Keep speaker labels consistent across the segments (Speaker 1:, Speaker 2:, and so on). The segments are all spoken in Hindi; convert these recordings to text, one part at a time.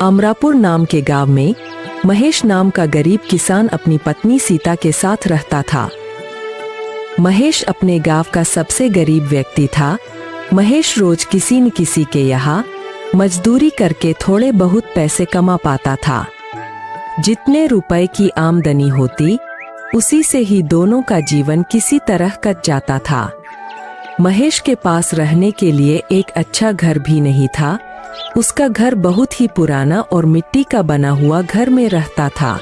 Speaker 1: अमरापुर नाम के गांव में महेश नाम का गरीब किसान अपनी पत्नी सीता के साथ रहता था। महेश अपने गांव का सबसे गरीब व्यक्ति था। महेश रोज किसी न किसी के यहाँ मजदूरी करके थोड़े बहुत पैसे कमा पाता था। जितने रुपए की आमदनी होती उसी से ही दोनों का जीवन किसी तरह कट जाता था। महेश के पास रहने के लिए एक अच्छा घर भी नहीं था। उसका घर बहुत ही पुराना और मिट्टी का बना हुआ घर में रहता था।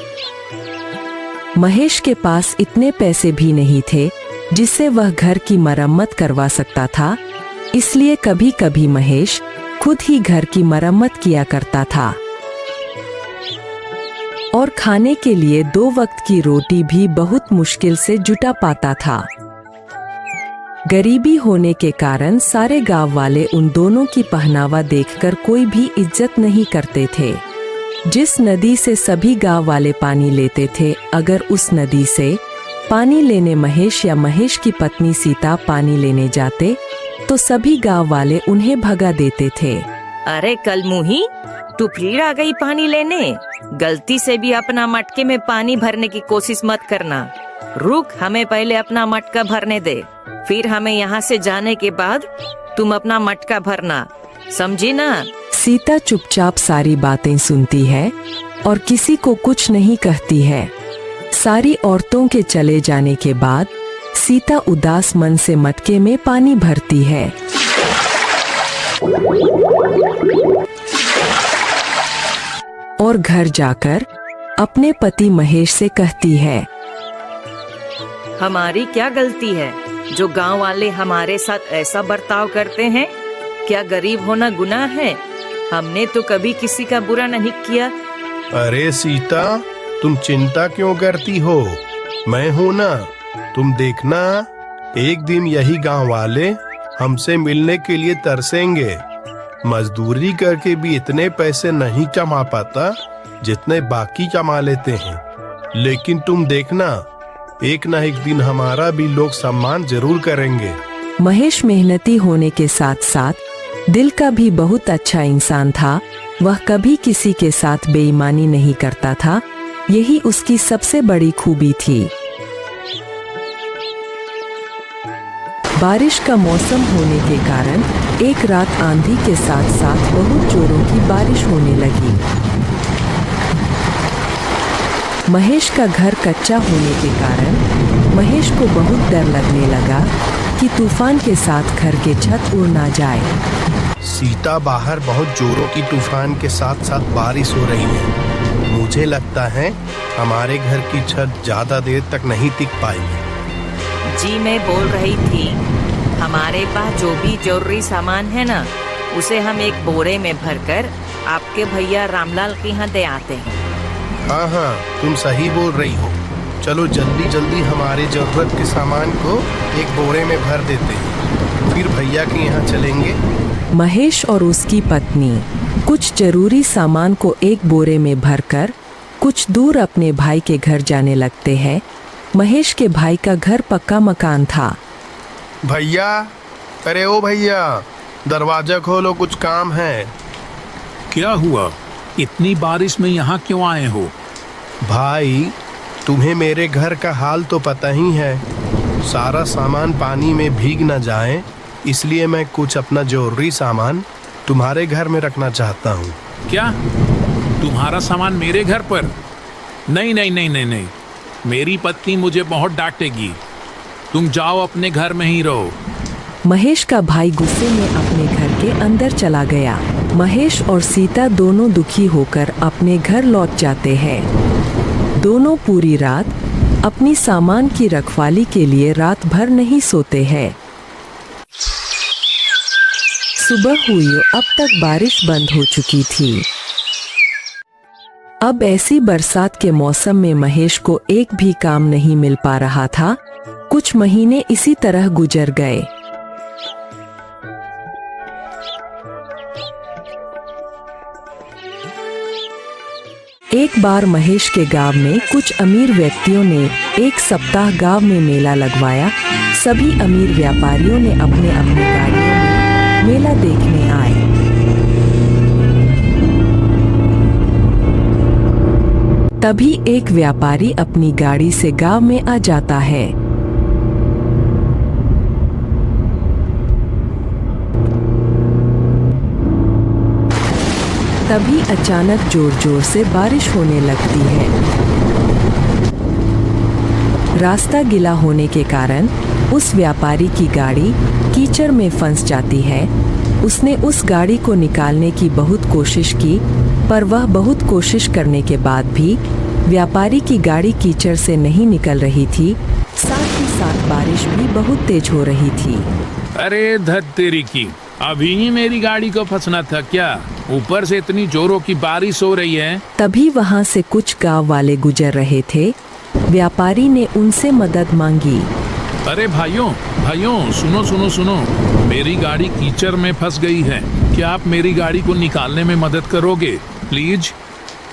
Speaker 1: महेश के पास इतने पैसे भी नहीं थे जिससे वह घर की मरम्मत करवा सकता था, इसलिए कभी कभी महेश खुद ही घर की मरम्मत किया करता था और खाने के लिए 2 वक्त की रोटी भी बहुत मुश्किल से जुटा पाता था। गरीबी होने के कारण सारे गांव वाले उन दोनों की पहनावा देखकर कोई भी इज्जत नहीं करते थे। जिस नदी से सभी गांव वाले पानी लेते थे, अगर उस नदी से पानी लेने महेश या महेश की पत्नी सीता पानी लेने जाते तो सभी गांव वाले उन्हें भगा देते थे।
Speaker 2: अरे कलमुही, तू फिर आ गई पानी लेने। गलती से भी अपना मटके में पानी भरने की कोशिश मत करना। रुक, हमें पहले अपना मटका भरने दे, फिर हमें यहाँ से जाने के बाद तुम अपना मटका भरना, समझी ना?
Speaker 1: सीता चुपचाप सारी बातें सुनती है और किसी को कुछ नहीं कहती है। सारी औरतों के चले जाने के बाद सीता उदास मन से मटके में पानी भरती है। और घर जाकर अपने पति महेश से कहती है,
Speaker 2: हमारी क्या गलती है जो गांव वाले हमारे साथ ऐसा बर्ताव करते हैं? क्या गरीब होना गुनाह है? हमने तो कभी किसी का बुरा नहीं किया।
Speaker 3: अरे सीता, तुम चिंता क्यों करती हो? मैं हूँ ना। तुम देखना, एक दिन यही गांव वाले हमसे मिलने के लिए तरसेंगे। मजदूरी करके भी इतने पैसे नहीं कमा पाता जितने बाकी कमा लेते हैं, लेकिन तुम देखना, एक न एक दिन हमारा भी लोग सम्मान जरूर करेंगे।
Speaker 1: महेश मेहनती होने के साथ साथ दिल का भी बहुत अच्छा इंसान था। वह कभी किसी के साथ बेईमानी नहीं करता था, यही उसकी सबसे बड़ी खूबी थी। बारिश का मौसम होने के कारण एक रात आंधी के साथ साथ बहुत जोरों की बारिश होने लगी। महेश का घर कच्चा होने के कारण महेश को बहुत डर लगने लगा कि तूफान के साथ घर के छत उड़ ना जाए।
Speaker 3: सीता, बाहर बहुत जोरों की तूफान के साथ साथ बारिश हो रही है। मुझे लगता है हमारे घर की छत ज्यादा देर तक नहीं टिक पाएगी।
Speaker 2: जी, मैं बोल रही थी, हमारे पास जो भी जरूरी सामान है ना, उसे हम एक बोरे में भरकर आपके भैया रामलाल के यहाँ दे आते हैं।
Speaker 3: हाँ हाँ, तुम सही बोल रही हो। चलो जल्दी जल्दी हमारे जरूरत के सामान को एक बोरे में भर देते हैं, फिर भैया के यहाँ चलेंगे।
Speaker 1: महेश और उसकी पत्नी कुछ जरूरी सामान को एक बोरे में भरकर कुछ दूर अपने भाई के घर जाने लगते हैं। महेश के भाई का घर पक्का मकान था।
Speaker 3: भैया, अरे ओ भैया, दरवाजा खोलो, कुछ काम है।
Speaker 4: क्या हुआ? इतनी बारिश में यहाँ क्यों आए हो?
Speaker 3: भाई, तुम्हें मेरे घर का हाल तो पता ही है। सारा सामान पानी में भीग न जाए, इसलिए मैं कुछ अपना जरूरी सामान तुम्हारे घर में रखना चाहता हूँ।
Speaker 4: क्या? तुम्हारा सामान मेरे घर पर? नहीं नहीं नहीं नहीं नहीं, मेरी पत्नी मुझे बहुत डांटेगी। तुम जाओ, अपने घर में ही रहो।
Speaker 1: महेश का भाई गुस्से में अपने घर के अंदर चला गया। महेश और सीता दोनों दुखी होकर अपने घर लौट जाते हैं। दोनों पूरी रात अपनी सामान की रखवाली के लिए रात भर नहीं सोते हैं। सुबह हुई, अब तक बारिश बंद हो चुकी थी। अब ऐसी बरसात के मौसम में महेश को एक भी काम नहीं मिल पा रहा था। कुछ महीने इसी तरह गुजर गए। एक बार महेश के गांव में कुछ अमीर व्यक्तियों ने एक सप्ताह गांव में मेला लगवाया। सभी अमीर व्यापारियों ने अपने अपने गाड़ियों में मेला देखने आए। तभी एक व्यापारी अपनी गाड़ी से गांव में आ जाता है। तभी अचानक जोर जोर से बारिश होने लगती है। रास्ता गीला होने के कारण उस व्यापारी की गाड़ी कीचड़ में फंस जाती है। उसने उस गाड़ी को निकालने की बहुत कोशिश की, पर वह बहुत कोशिश करने के बाद भी व्यापारी की गाड़ी कीचड़ से नहीं निकल रही थी। साथ ही साथ बारिश भी बहुत तेज हो रही थी।
Speaker 4: अरे धत तेरी की, अभी ही मेरी गाड़ी को फंसना था क्या? ऊपर से इतनी जोरों की बारिश हो रही है।
Speaker 1: तभी वहां से कुछ गांव वाले गुजर रहे थे। व्यापारी ने उनसे मदद मांगी।
Speaker 4: अरे भाइयों भाइयों, सुनो सुनो सुनो, मेरी गाड़ी कीचड़ में फंस गई है। क्या आप मेरी गाड़ी को निकालने में मदद करोगे प्लीज?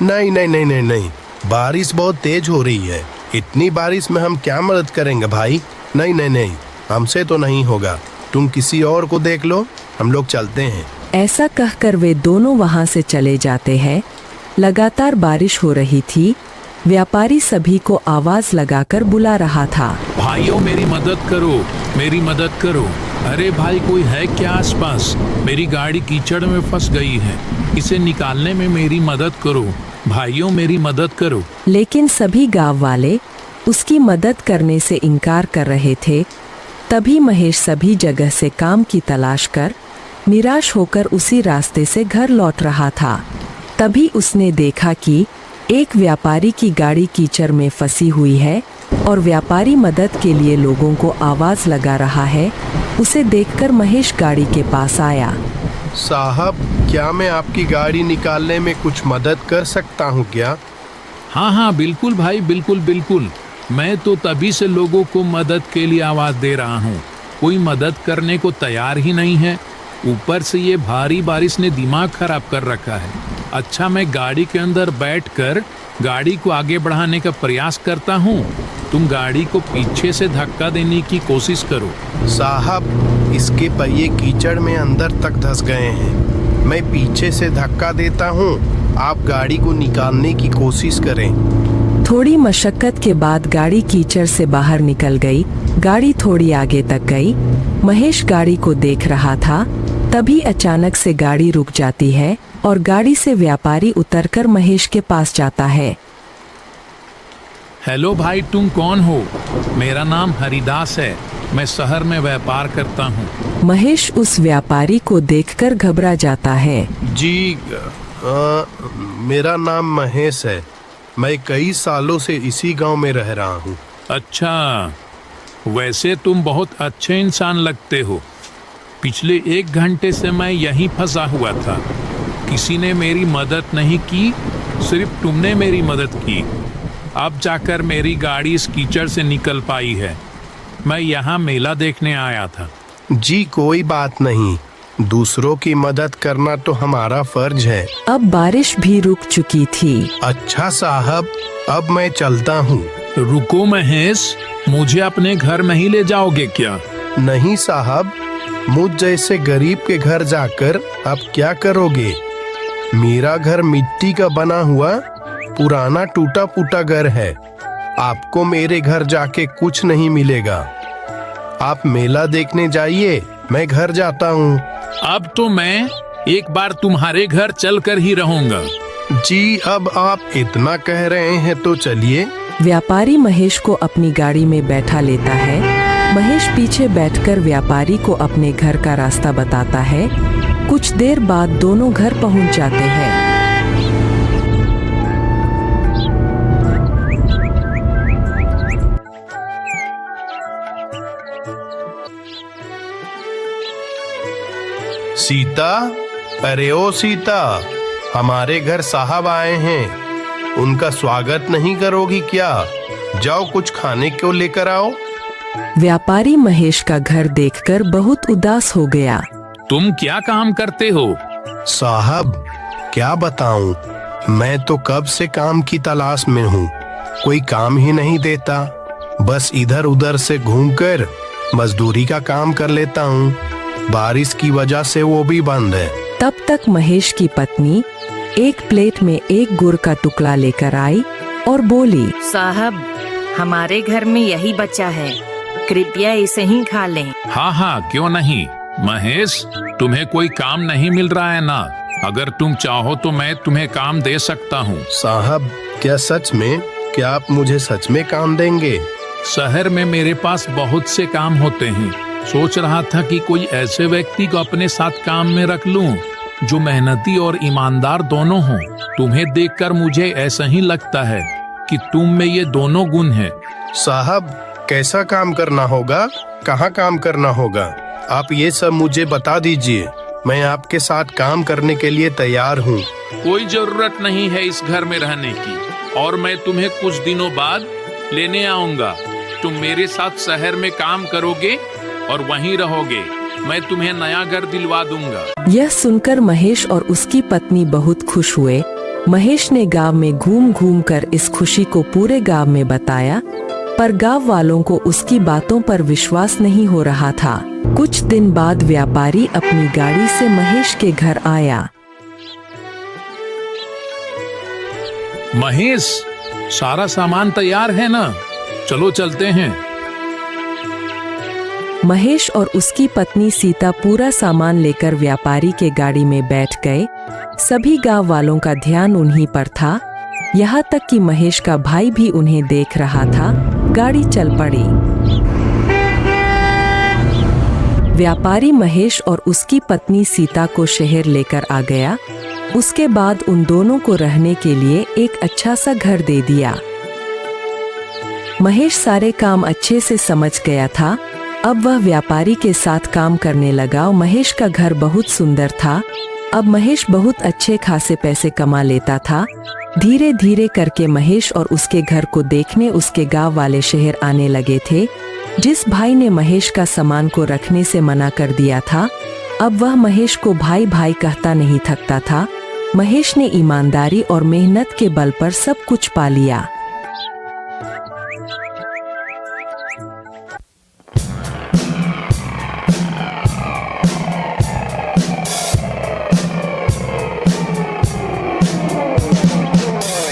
Speaker 3: नहीं नहीं नहीं नहीं नहीं, बारिश बहुत तेज हो रही है। इतनी बारिश में हम क्या मदद करेंगे भाई? नहीं नहीं नहीं, हमसे तो नहीं होगा। तुम किसी और को देख लो, हम लोग चलते हैं।
Speaker 1: ऐसा कहकर वे दोनों वहां से चले जाते हैं। लगातार बारिश हो रही थी। व्यापारी सभी को आवाज लगाकर बुला रहा था।
Speaker 4: भाइयों मेरी मदद करो, मेरी मदद करो। अरे भाई, कोई है क्या आसपास? मेरी गाड़ी कीचड़ में फंस गई है, इसे निकालने में मेरी मदद करो। भाइयों मेरी मदद करो।
Speaker 1: लेकिन सभी गांव वाले उसकी मदद करने से इनकार कर रहे थे। तभी महेश सभी जगह से काम की तलाश कर निराश होकर उसी रास्ते से घर लौट रहा था। तभी उसने देखा कि एक व्यापारी की गाड़ी कीचड़ में फंसी हुई है और व्यापारी मदद के लिए लोगों को आवाज लगा रहा है। उसे देखकर महेश गाड़ी के पास आया।
Speaker 3: साहब, क्या मैं आपकी गाड़ी निकालने में कुछ मदद कर सकता हूँ क्या?
Speaker 4: हाँ हाँ बिल्कुल भाई, बिल्कुल बिल्कुल। मैं तो तभी से लोगों को मदद के लिए आवाज दे रहा हूँ, कोई मदद करने को तैयार ही नहीं है। ऊपर से ये भारी बारिश ने दिमाग खराब कर रखा है। अच्छा, मैं गाड़ी के अंदर बैठकर गाड़ी को आगे बढ़ाने का प्रयास करता हूँ, तुम गाड़ी को पीछे से धक्का देने की कोशिश करो।
Speaker 3: साहब, इसके पहिए कीचड़ में अंदर तक धंस गए हैं। मैं पीछे से धक्का देता हूँ, आप गाड़ी को निकालने की कोशिश करें।
Speaker 1: थोड़ी मशक्कत के बाद गाड़ी कीचड़ से बाहर निकल गई। गाड़ी थोड़ी आगे तक गई। महेश गाड़ी को देख रहा था। तभी अचानक से गाड़ी रुक जाती है और गाड़ी से व्यापारी उतरकर महेश के पास जाता है।
Speaker 4: हेलो भाई, तुम कौन हो? मेरा नाम हरिदास है, मैं शहर में व्यापार करता हूँ।
Speaker 1: महेश उस व्यापारी को देखकर घबरा जाता है।
Speaker 3: जी, मेरा नाम महेश है। मैं कई सालों से इसी गांव में रह रहा हूँ।
Speaker 4: अच्छा, वैसे तुम बहुत अच्छे इंसान लगते हो। पिछले 1 घंटे से मैं यहीं फंसा हुआ था, किसी ने मेरी मदद नहीं की, सिर्फ तुमने मेरी मदद की। अब जाकर मेरी गाड़ी इस कीचड़ से निकल पाई है। मैं यहाँ मेला देखने आया था।
Speaker 3: जी कोई बात नहीं, दूसरों की मदद करना तो हमारा फर्ज है।
Speaker 1: अब बारिश भी रुक चुकी थी।
Speaker 3: अच्छा साहब, अब मैं चलता हूँ।
Speaker 4: रुको महेश, मुझे अपने घर में ही ले जाओगे क्या?
Speaker 3: नहीं साहब, मुझ जैसे गरीब के घर जाकर आप क्या करोगे? मेरा घर मिट्टी का बना हुआ पुराना टूटा फूटा घर है। आपको मेरे घर जाके कुछ नहीं मिलेगा। आप मेला देखने जाइए, मैं घर जाता हूँ।
Speaker 4: अब तो मैं एक बार तुम्हारे घर चलकर ही रहूंगा।
Speaker 3: जी, अब आप इतना कह रहे हैं तो चलिए।
Speaker 1: व्यापारी महेश को अपनी गाड़ी में बैठा लेता है। महेश पीछे बैठकर व्यापारी को अपने घर का रास्ता बताता है। कुछ देर बाद दोनों घर पहुंच जाते हैं।
Speaker 3: सीता, अरे ओ सीता, हमारे घर साहब आए हैं। उनका स्वागत नहीं करोगी क्या? जाओ कुछ खाने को लेकर आओ।
Speaker 1: व्यापारी महेश का घर देखकर बहुत उदास हो गया।
Speaker 4: तुम क्या काम करते हो?
Speaker 3: साहब, क्या बताऊं, मैं तो कब से काम की तलाश में हूँ। कोई काम ही नहीं देता, बस इधर उधर से घूमकर मजदूरी का काम कर लेता हूँ। बारिश की वजह से वो भी बंद है।
Speaker 1: तब तक महेश की पत्नी एक प्लेट में एक गुड़ का टुकड़ा लेकर आई। और बोली,
Speaker 2: साहब, हमारे घर में यही बच्चा है, कृपया इसे ही खा लें।
Speaker 4: हाँ हाँ, क्यों नहीं। महेश, तुम्हें कोई काम नहीं मिल रहा है ना? अगर तुम चाहो तो मैं तुम्हें काम दे सकता हूँ।
Speaker 3: साहब, क्या सच में? क्या आप मुझे सच में काम देंगे?
Speaker 4: शहर में मेरे पास बहुत से काम होते हैं। सोच रहा था कि कोई ऐसे व्यक्ति को अपने साथ काम में रख लूं जो मेहनती और ईमानदार दोनों हों। तुम्हें देखकर मुझे ऐसा ही लगता है कि तुम में ये दोनों गुण हैं।
Speaker 3: साहब, कैसा काम करना होगा? कहाँ काम करना होगा? आप ये सब मुझे बता दीजिए। मैं आपके साथ काम करने के लिए तैयार हूँ।
Speaker 4: कोई जरूरत नहीं है इस घर में रहने की, और मैं तुम्हें कुछ दिनों बाद लेने आऊंगा। तुम मेरे साथ शहर में काम करोगे और वहीं रहोगे। मैं तुम्हें नया घर दिलवा दूंगा।
Speaker 1: यह सुनकर महेश और उसकी पत्नी बहुत खुश हुए। महेश ने गांव में घूम घूम कर इस खुशी को पूरे गांव में बताया, पर गांव वालों को उसकी बातों पर विश्वास नहीं हो रहा था। कुछ दिन बाद व्यापारी अपनी गाड़ी से महेश के घर आया।
Speaker 4: महेश, सारा सामान तैयार है ना? चलो चलते हैं।
Speaker 1: महेश और उसकी पत्नी सीता पूरा सामान लेकर व्यापारी के गाड़ी में बैठ गए। सभी गांव वालों का ध्यान उन्हीं पर था, यहाँ तक कि महेश का भाई भी उन्हें देख रहा था। गाड़ी चल पड़ी। व्यापारी महेश और उसकी पत्नी सीता को शहर लेकर आ गया। उसके बाद उन दोनों को रहने के लिए एक अच्छा सा घर दे दिया। महेश सारे काम अच्छे से समझ गया था। अब वह व्यापारी के साथ काम करने लगा। महेश का घर बहुत सुंदर था। अब महेश बहुत अच्छे खासे पैसे कमा लेता था। धीरे धीरे करके महेश और उसके घर को देखने उसके गांव वाले शहर आने लगे थे। जिस भाई ने महेश का सामान को रखने से मना कर दिया था, अब वह महेश को भाई भाई कहता नहीं थकता था। महेश ने ईमानदारी और मेहनत के बल पर सब कुछ पा लिया।